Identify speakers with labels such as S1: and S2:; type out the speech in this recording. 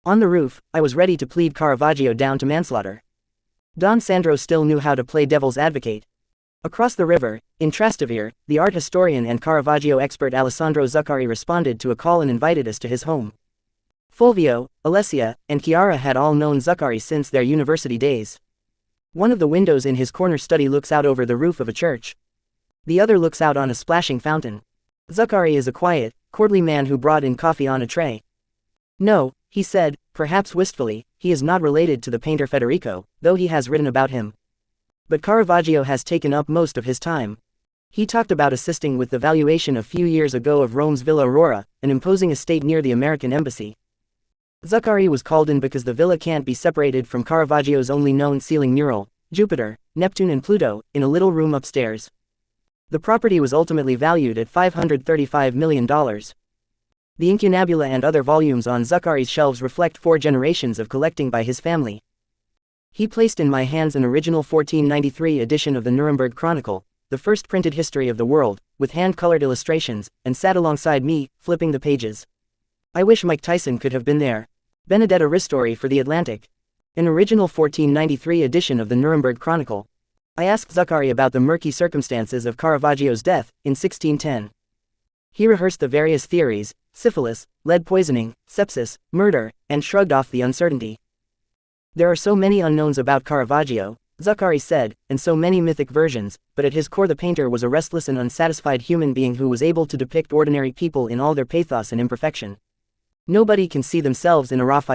S1: On the roof, I was ready to plead Caravaggio down to manslaughter. Don Sandro still knew how to play devil's advocate. Across the river, in Trastevere, the art historian and Caravaggio expert Alessandro Zuccari responded to a call and invited us to his home. Fulvio, Alessia, and Chiara had all known Zuccari since their university days. One of the windows in his corner study looks out over the roof of a church. The other looks out on a splashing fountain. Zuccari is a quiet, courtly man who brought in coffee on a tray. No, he said, perhaps wistfully, he is not related to the painter Federico, though he has written about him. But Caravaggio has taken up most of his time. He talked about assisting with the valuation a few years ago of Rome's Villa Aurora, an imposing estate near the American embassy. Zuccari was called in because the villa can't be separated from Caravaggio's only known ceiling mural, Jupiter, Neptune and Pluto, in a little room upstairs. The property was ultimately valued at $535 million. The Incunabula and other volumes on Zuccari's shelves reflect 4 generations of collecting by his family. He placed in my hands an original 1493 edition of the Nuremberg Chronicle, the first printed history of the world, with hand-colored illustrations, and sat alongside me, flipping the pages. I wish Mike Tyson could have been there. Benedetta Ristori for The Atlantic. An original 1493 edition of the Nuremberg Chronicle. I asked Zuccari about the murky circumstances of Caravaggio's death, in 1610. He rehearsed the various theories, syphilis, lead poisoning, sepsis, murder, and shrugged off the uncertainty. There are so many unknowns about Caravaggio, Zuccari said, and so many mythic versions, but at his core the painter was a restless and unsatisfied human being who was able to depict ordinary people in all their pathos and imperfection. Nobody can see themselves in a Raphael.